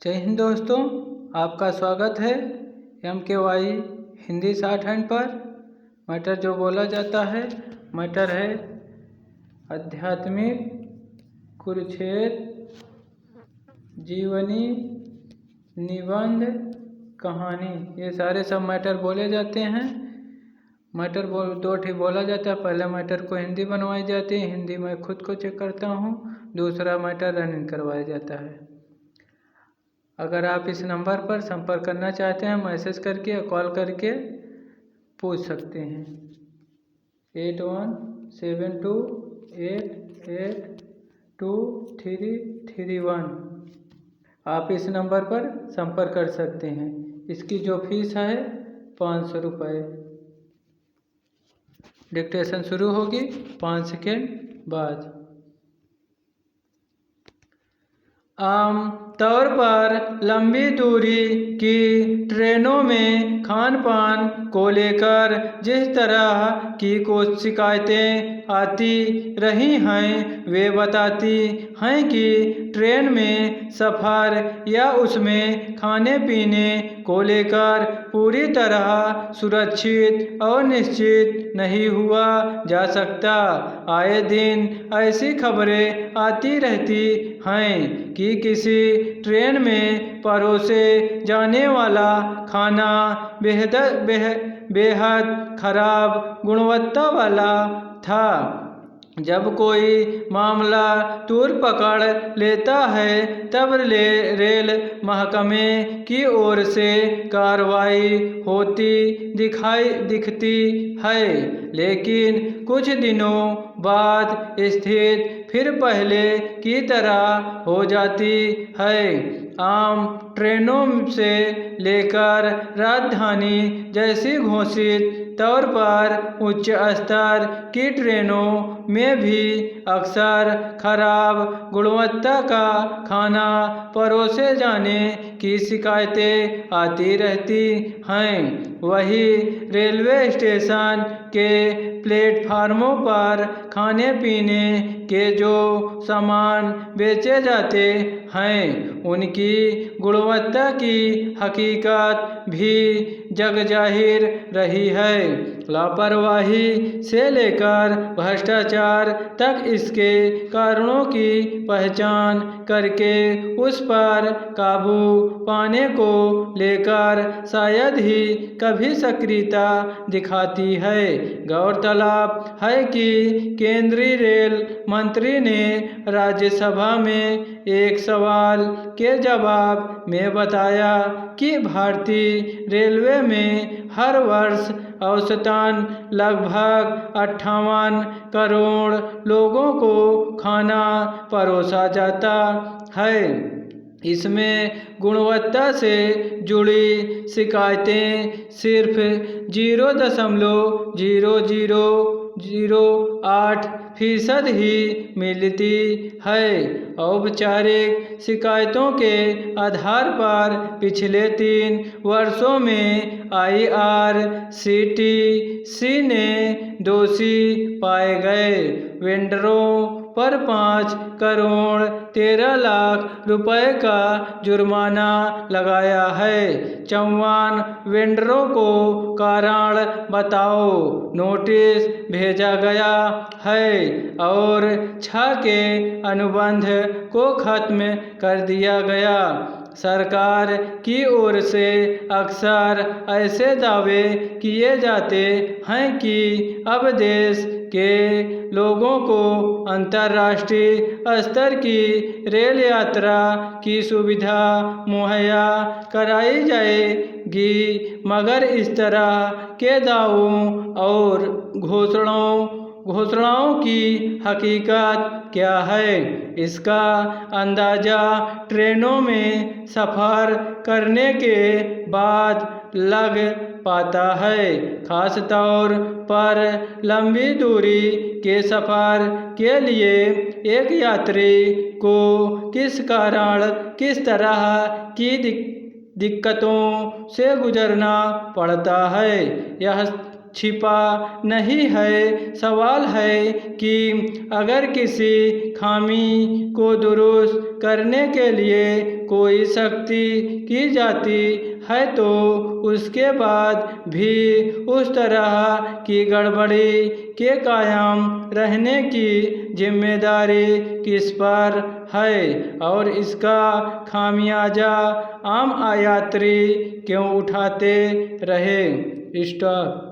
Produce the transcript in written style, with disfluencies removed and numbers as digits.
जय हिंद दोस्तों, आपका स्वागत है MKY हिंदी शॉर्ट हैंड पर। मैटर जो बोला जाता है मैटर है आध्यात्मिक, कुरुक्षेत्र, जीवनी, निबंध, कहानी, ये सारे सब मैटर बोले जाते हैं। मैटर दो ठीक बोला जाता है। पहले मैटर को हिंदी बनवाई जाती है, हिंदी में खुद को चेक करता हूँ। दूसरा मैटर रनिंग करवाया जाता है। अगर आप इस नंबर पर संपर्क करना चाहते हैं, मैसेज करके या कॉल करके पूछ सकते हैं। 8172882331। आप इस नंबर पर संपर्क कर सकते हैं। इसकी जो फीस है 500 रुपये। डिक्टेशन शुरू होगी 5 सेकेंड बाद। आम तौर पर लंबी दूरी की ट्रेनों में खान पान को लेकर जिस तरह की कुछ शिकायतें आती रही हैं, वे बताती हैं कि ट्रेन में सफ़र या उसमें खाने पीने को लेकर पूरी तरह सुरक्षित और निश्चित नहीं हुआ जा सकता। आए दिन ऐसी खबरें आती रहती हैं कि किसी ट्रेन में परोसे जाने वाला खाना बेहद खराब गुणवत्ता वाला था। जब कोई मामला तूल पकड़ लेता है तब रेल महकमे की ओर से कार्रवाई होती दिखती है, लेकिन कुछ दिनों बाद स्थिति फिर पहले की तरह हो जाती है। आम ट्रेनों से लेकर राजधानी जैसी घोषित तौर पर उच्च स्तर की ट्रेनों में भी अक्सर खराब गुणवत्ता का खाना परोसे जाने की शिकायतें आती रहती हैं। वही रेलवे स्टेशन के प्लेटफार्मों पर खाने पीने के जो सामान बेचे जाते हैं, उनकी गुणवत्ता की हकीकत भी जगजाहिर रही है। लापरवाही से लेकर भ्रष्टाचार तक इसके कारणों की पहचान करके उस पर काबू पाने को लेकर शायद ही कभी सक्रियता दिखाती है। गौरतलब है कि केंद्रीय रेल मंत्री ने राज्यसभा में एक सवाल के जवाब में बताया कि भारतीय रेलवे में हर वर्ष औसतन लगभग 58 करोड़ लोगों को खाना परोसा जाता है। इसमें गुणवत्ता से जुड़ी शिकायतें सिर्फ 0.0008% ही मिलती है। औपचारिक शिकायतों के आधार पर पिछले 3 वर्षों में IRCTC ने दोषी पाए गए वेंडरों पर 5 करोड़ 13 लाख रुपए का जुर्माना लगाया है। 54 वेंडरों को कारण बताओ नोटिस भेजा गया है और 6 के अनुबंध को खत्म कर दिया गया। सरकार की ओर से अक्सर ऐसे दावे किए जाते हैं कि अब देश के लोगों को अंतर्राष्ट्रीय स्तर की रेल यात्रा की सुविधा मुहैया कराई जाएगी, मगर इस तरह के दावों और घोषणाओं की हकीकत क्या है, इसका अंदाज़ा ट्रेनों में सफ़र करने के बाद लग पाता है। खास तौर पर लंबी दूरी के सफ़र के लिए एक यात्री को किस तरह की दिक्कतों से गुजरना पड़ता है, यह छिपा नहीं है। सवाल है कि अगर किसी खामी को दुरुस्त करने के लिए कोई सख्ती की जाती है तो उसके बाद भी उस तरह की गड़बड़ी के कायम रहने की जिम्मेदारी किस पर है और इसका खामियाजा आम यात्री क्यों उठाते रहे। स्टॉप।